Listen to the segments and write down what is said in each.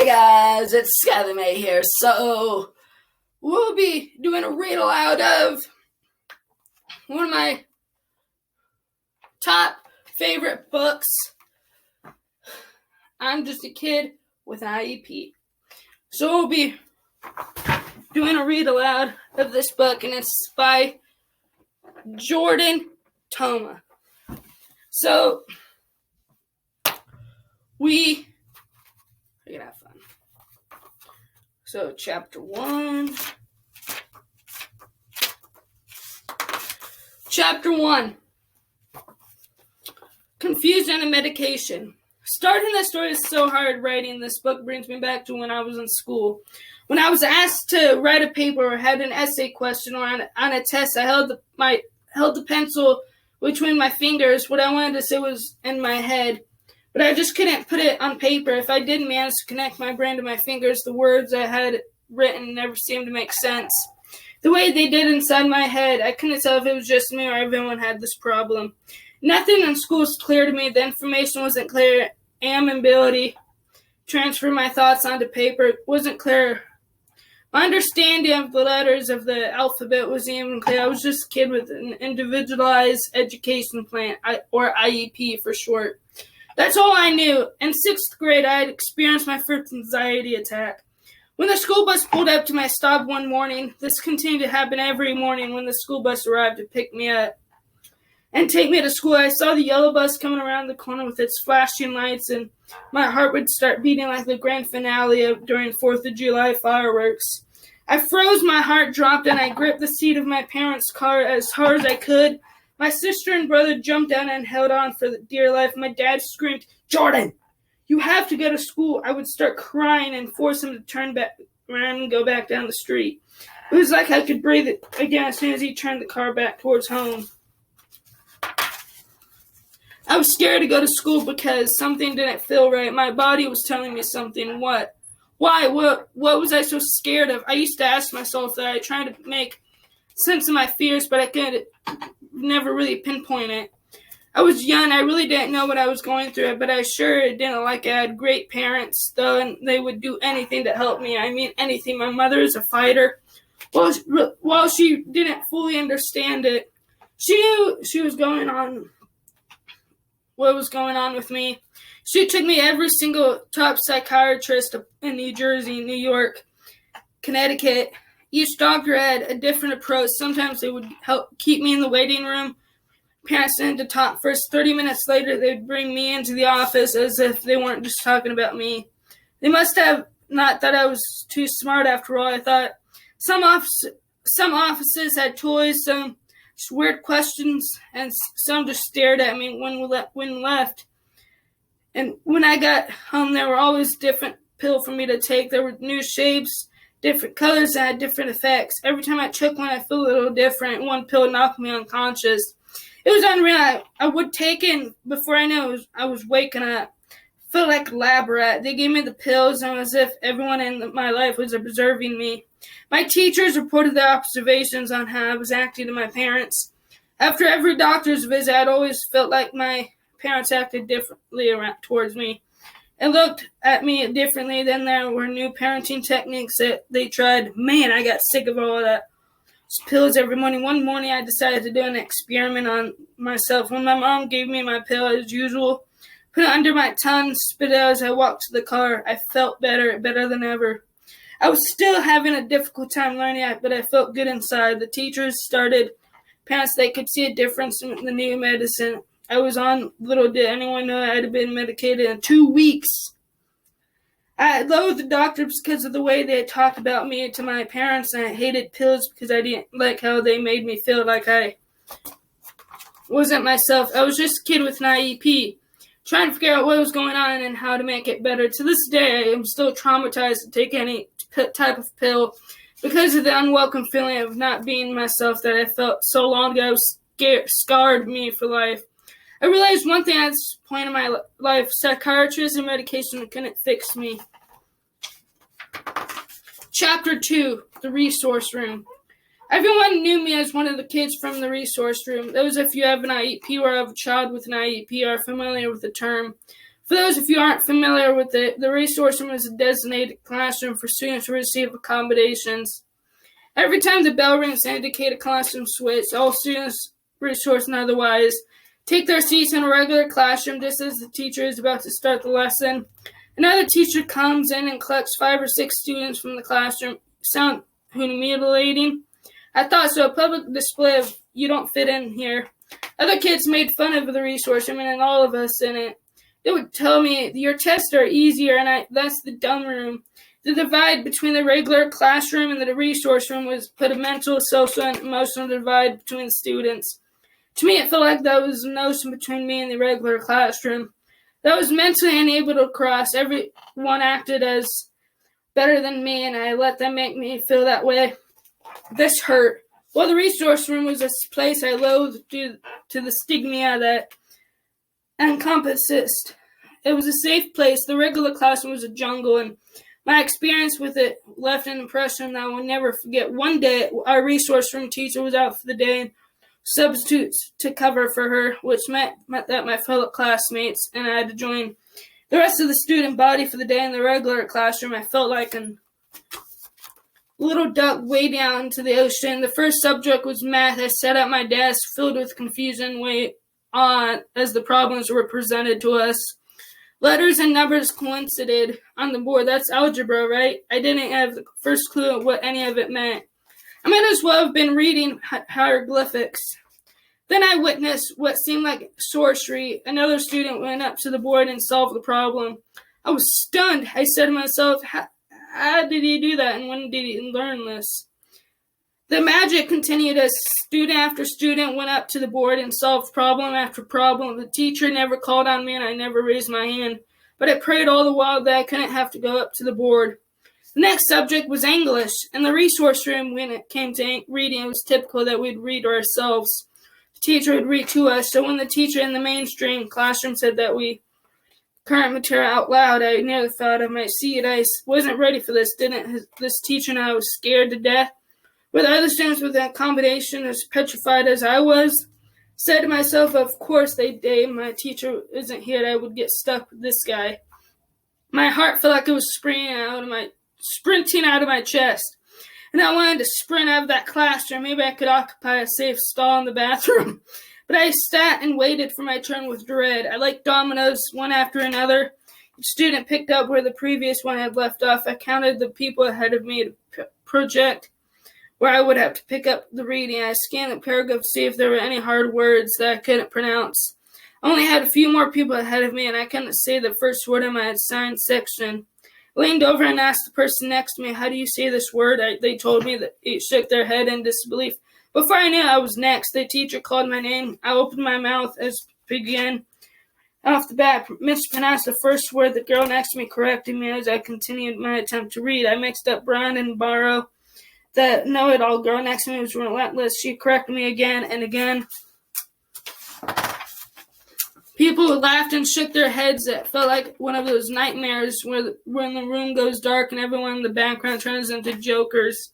Hey guys, it's Skylar May here. So, we'll be doing a read aloud of one of my top favorite books. I'm just a kid with an IEP. So, we'll be doing a read aloud of this book, and it's by Jordan Toma. So, we're gonna have fun. So, chapter 1. Chapter 1. Confusion and medication. Starting the story is so hard writing. This book brings me back to when I was in school. When I was asked to write a paper or had an essay question or on a test, I held the pencil between my fingers. What I wanted to say was in my head, but I just couldn't put it on paper. If I didn't manage to connect my brain to my fingers, the words I had written never seemed to make sense. The way they did inside my head, I couldn't tell if it was just me or everyone had this problem. Nothing in school was clear to me. The information wasn't clear. Ability to transfer my thoughts onto paper wasn't clear. My understanding of the letters of the alphabet wasn't even clear. I was just a kid with an individualized education plan, or IEP for short. That's all I knew. In 6th grade, I had experienced my first anxiety attack. When the school bus pulled up to my stop one morning, this continued to happen every morning when the school bus arrived to pick me up and take me to school. I saw the yellow bus coming around the corner with its flashing lights, and my heart would start beating like the grand finale during 4th of July fireworks. I froze, my heart dropped, and I gripped the seat of my parents' car as hard as I could. My sister and brother jumped down and held on for dear life. My dad screamed, "Jordan, you have to go to school." I would start crying and force him to turn back around and go back down the street. It was like I could breathe again as soon as he turned the car back towards home. I was scared to go to school because something didn't feel right. My body was telling me something. What? Why? What was I so scared of? I used to ask myself that. I tried to make sense of my fears, but I could never really pinpoint it. I was young. I really didn't know what I was going through, but I sure didn't like it. I had great parents, though, and they would do anything to help me. I mean, anything. My mother is a fighter. While she didn't fully understand it, she knew what was going on with me. She took me to every single top psychiatrist in New Jersey, New York, Connecticut. Each doctor had a different approach. Sometimes they would help keep me in the waiting room. Parents didn't to talk first. 30 minutes later, they'd bring me into the office as if they weren't just talking about me. They must have not thought I was too smart after all. I thought some offices had toys, some weird questions, and some just stared at me when left. And when I got home, there were always different pills for me to take. There were new shapes, different colors, and had different effects. Every time I took one, I felt a little different. One pill knocked me unconscious. It was unreal. I would take it, and before I knew it, I was waking up. I felt like a lab rat. They gave me the pills, and it was as if everyone in my life was observing me. My teachers reported their observations on how I was acting to my parents. After every doctor's visit, I'd always felt like my parents acted differently towards me and looked at me differently. Then there were new parenting techniques that they tried. Man, I got sick of all of that. Pills every morning. One morning, I decided to do an experiment on myself. When my mom gave me my pill, as usual, put it under my tongue, spit it out as I walked to the car. I felt better than ever. I was still having a difficult time learning it, but I felt good inside. The teachers started parents they could see a difference in the new medicine I was on. Little did anyone know I had been medicated in 2 weeks. I loathed the doctors because of the way they had talked about me to my parents, and I hated pills because I didn't like how they made me feel like I wasn't myself. I was just a kid with an IEP, trying to figure out what was going on and how to make it better. To this day, I am still traumatized to take any type of pill because of the unwelcome feeling of not being myself that I felt so long ago scarred me for life. I realized one thing at this point in my life: psychiatrists and medication couldn't fix me. Chapter 2, The Resource Room. Everyone knew me as one of the kids from the resource room. Those of you who have an IEP or have a child with an IEP are familiar with the term. For those of you who aren't familiar with it, the resource room is a designated classroom for students who receive accommodations. Every time the bell rings to indicate a classroom switch, all students, resource and otherwise, take their seats in a regular classroom just as the teacher is about to start the lesson. Another teacher comes in and collects 5 or 6 students from the classroom. Sound humiliating? I thought so. A public display of you don't fit in here. Other kids made fun of the resource room and all of us in it. They would tell me, your tests are easier, and that's the dumb room. The divide between the regular classroom and the resource room was put a mental, social, and emotional divide between the students. To me, it felt like that was an ocean between me and the regular classroom. That was mentally unable to cross. Everyone acted as better than me, and I let them make me feel that way. This hurt. Well, the resource room was a place I loathed due to the stigma that encompassed. It was a safe place. The regular classroom was a jungle, and my experience with it left an impression that I will never forget. One day, our resource room teacher was out for the day and substitutes to cover for her, which meant that my fellow classmates and I had to join the rest of the student body for the day in the regular classroom. I felt like a little duck way down to the ocean. The first subject was math. I sat at my desk filled with confusion way on as the problems were presented to us. Letters and numbers coincided on the board. That's algebra, right? I didn't have the first clue what any of it meant. I might as well have been reading hieroglyphics. Then I witnessed what seemed like sorcery. Another student went up to the board and solved the problem. I was stunned. I said to myself, how did he do that, and when did he learn this? The magic continued as student after student went up to the board and solved problem after problem. The teacher never called on me, and I never raised my hand, but I prayed all the while that I couldn't have to go up to the board. The next subject was English. In the resource room, when it came to reading, it was typical that we'd read ourselves. The teacher would read to us, so when the teacher in the mainstream classroom said that we current material out loud, I nearly fell out of my seat. I wasn't ready for this, this teacher, and I was scared to death. With other students with an accommodation as petrified as I was, said to myself, of course my teacher isn't here, I would get stuck with this guy. My heart felt like it was sprinting out of my chest, and I wanted to sprint out of that classroom. Maybe I could occupy a safe stall in the bathroom. But I sat and waited for my turn with dread. I liked dominoes one after another. Each student picked up where the previous one had left off. I counted the people ahead of me to project where I would have to pick up the reading. I scanned the paragraph to see if there were any hard words that I couldn't pronounce. I only had a few more people ahead of me, and I couldn't say the first word in my assigned section. I leaned over and asked the person next to me, how do you say this word? They told me that they shook their head in disbelief. Before I knew I was next, the teacher called my name. I opened my mouth as began. Off the bat, mispronounced the first word. The girl next to me corrected me as I continued my attempt to read. I mixed up Brown and Barrow. The know-it-all girl next to me was relentless. She corrected me again and again. People laughed and shook their heads. It felt like one of those nightmares when the room goes dark and everyone in the background turns into jokers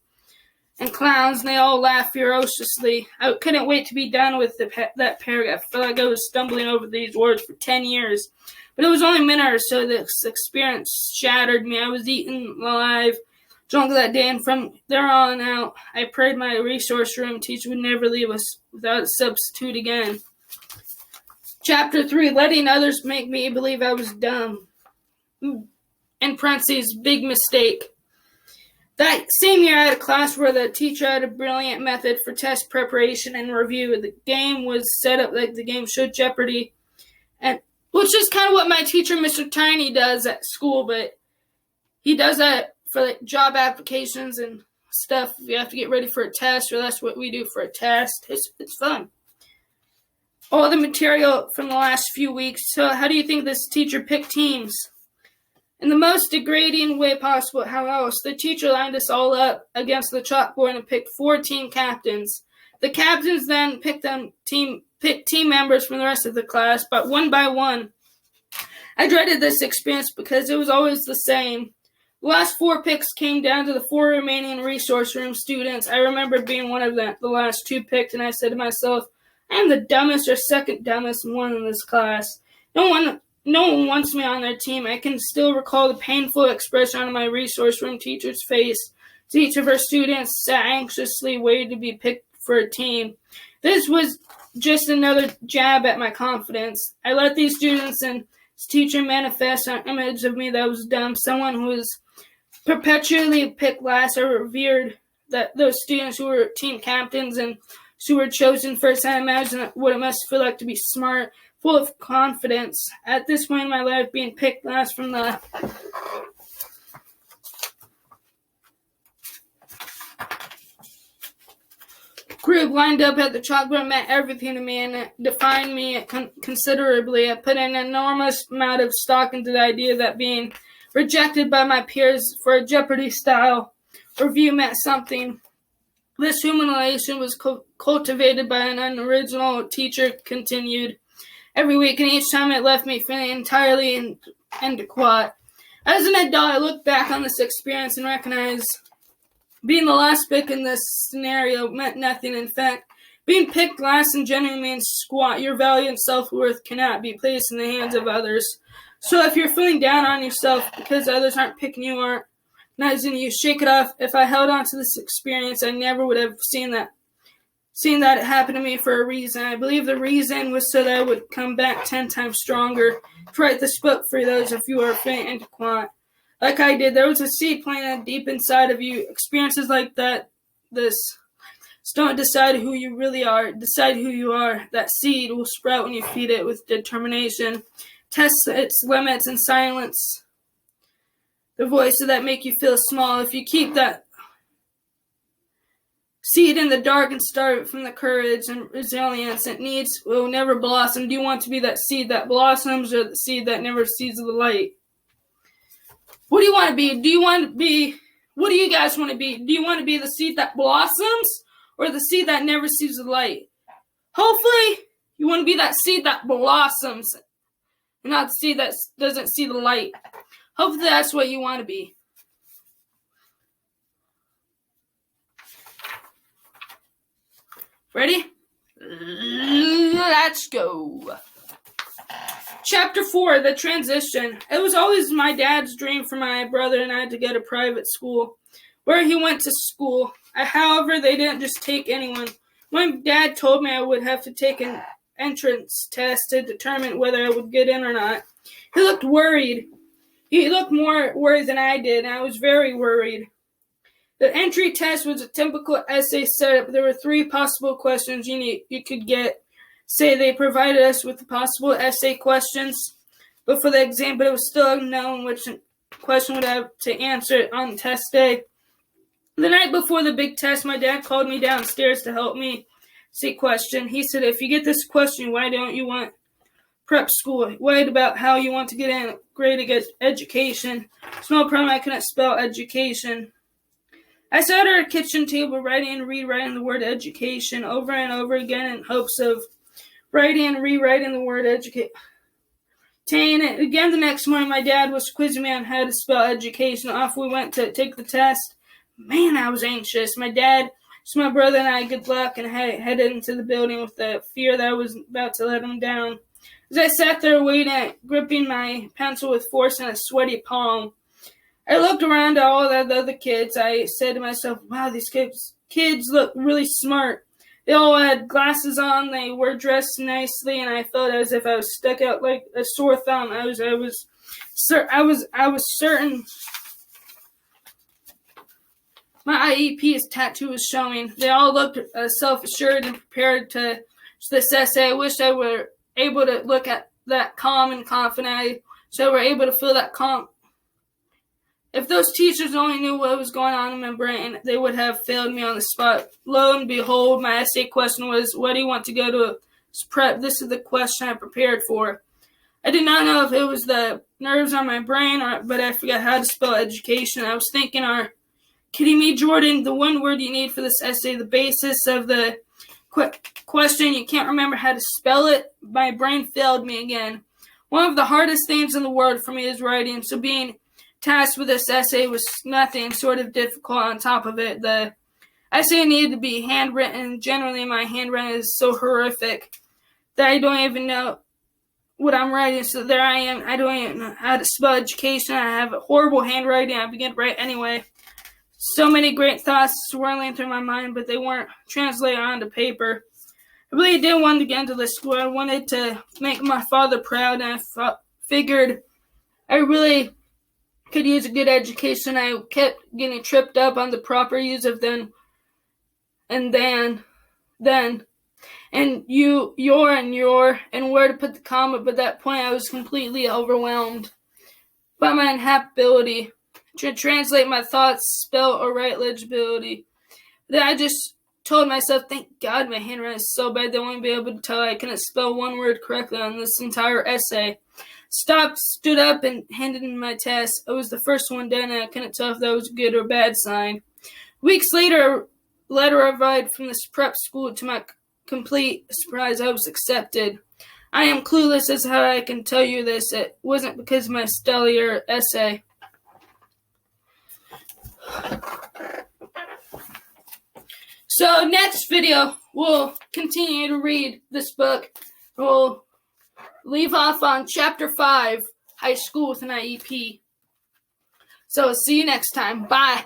and clowns, and they all laughed ferociously. I couldn't wait to be done with that paragraph. I felt like I was stumbling over these words for 10 years. But it was only a minute or so. This experience shattered me. I was eaten alive, drunk that day, and from there on out, I prayed my resource room teacher would never leave us without a substitute again. Chapter 3, letting others make me believe I was dumb. In parentheses, big mistake. That same year, I had a class where the teacher had a brilliant method for test preparation and review. The game was set up like the game show Jeopardy, and which is kind of what my teacher, Mr. Tiny, does at school, but he does that for like job applications and stuff. You have to get ready for a test, or that's what we do for a test. It's fun. All the material from the last few weeks. So how do you think this teacher picked teams? In the most degrading way possible. How else? The teacher lined us all up against the chalkboard and picked 4 team captains. The captains then picked team members from the rest of the class, but one by one. I dreaded this experience because it was always the same. The last 4 picks came down to the 4 remaining resource room students. I remember being one of the last 2 picked, and I said to myself, I am the dumbest or second dumbest one in this class. No one no one wants me on their team. I can still recall the painful expression on my resource room teacher's face as each of her students sat anxiously waiting to be picked for a team. This was just another jab at my confidence. I let these students and this teacher manifest an image of me that was dumb, someone who was perpetually picked last. I revered that those students who were team captains and who were chosen first. I imagine what it must feel like to be smart, full of confidence. At this point in my life, being picked last from the group lined up at the chalkboard meant everything to me, and it defined me considerably. I put an enormous amount of stock into the idea that being rejected by my peers for a Jeopardy-style review meant something. This humiliation was cultivated by an unoriginal teacher continued every week, and each time it left me feeling entirely inadequate. As an adult, I look back on this experience and recognize being the last pick in this scenario meant nothing. In fact, being picked last in general means squat. Your value and self-worth cannot be placed in the hands of others. So if you're feeling down on yourself because others aren't picking you, aren't recognizing you, shake it off. If I held on to this experience, I never would have seen that it happened to me for a reason. I believe the reason was so that I would come back 10 times stronger to write this book for those of you who are faint and quant. Like I did, there was a seed planted deep inside of you. Experiences like that, don't decide who you really are. Decide who you are. That seed will sprout when you feed it with determination. Test its limits and silence the voices that make you feel small. If you keep that seed in the dark and starve it from the courage and resilience it needs, it will never blossom. Do you want to be that seed that blossoms or the seed that never sees the light? What do you want to be? What do you guys want to be? Do you want to be the seed that blossoms or the seed that never sees the light? Hopefully, you want to be that seed that blossoms and not the seed that doesn't see the light. Hopefully, that's what you want to be. Ready? Let's go. Chapter 4, the transition. It was always my dad's dream for my brother and I to go to private school, where he went to school. However, they didn't just take anyone. My dad told me I would have to take an entrance test to determine whether I would get in or not. He looked worried. He looked more worried than I did, and I was very worried. The entry test was a typical essay setup. There were 3 possible questions you could get. Say they provided us with the possible essay questions, but for the exam, but it was still unknown which question would have to answer on test day. The night before the big test, my dad called me downstairs to help me see question. He said, if you get this question, why don't you want prep school? Worried about how you want to get in great education. It's no problem I couldn't spell education. I sat at our kitchen table writing and rewriting the word education over and over again in hopes of writing and rewriting the word educate. Again the next morning, my dad was quizzing me on how to spell education. Off we went to take the test. Man, I was anxious. My dad, my brother, and I, good luck, and headed into the building with the fear that I was about to let him down. As I sat there waiting, gripping my pencil with force in a sweaty palm, I looked around at all the other kids. I said to myself, wow, these kids look really smart. They all had glasses on, they were dressed nicely, and I felt as if I was stuck out like a sore thumb. I was certain my IEP's tattoo was showing. They all looked self-assured and prepared to this essay. I wish I were able to look at that calm and confident. So I were able to feel that calm. If those teachers only knew what was going on in my brain, they would have failed me on the spot. Lo and behold, my essay question was, what do you want to go to prep? This is the question I prepared for. I did not know if it was the nerves on my brain, but I forgot how to spell education. I was thinking, are kidding me, Jordan? The one word you need for this essay, the basis of the question, you can't remember how to spell it? My brain failed me again. One of the hardest things in the world for me is writing, so being tasked with this essay was nothing sort of difficult on top of it. The essay needed to be handwritten. Generally, my handwriting is so horrific that I don't even know what I'm writing. So there I am. I don't even know how to spell education. I have a horrible handwriting. I began to write anyway. So many great thoughts swirling through my mind, but they weren't translated onto paper. I really didn't want to get into this school. I wanted to make my father proud, and I figured I really could use a good education. I kept getting tripped up on the proper use of then, and your, and where to put the comma. But at that point, I was completely overwhelmed by my inability to translate my thoughts, spell, or write legibility. Then I just told myself, thank God my handwriting is so bad they won't be able to tell I couldn't spell one word correctly on this entire essay. Stood up, and handed in my test. I was the first one done, and I couldn't tell if that was a good or bad sign. Weeks later, a letter arrived from this prep school. To my complete surprise, I was accepted. I am clueless as how I can tell you this. It wasn't because of my stellar essay. So next video, we'll continue to read this book. We'll leave off on Chapter 5, High School with an IEP. So see you next time. Bye.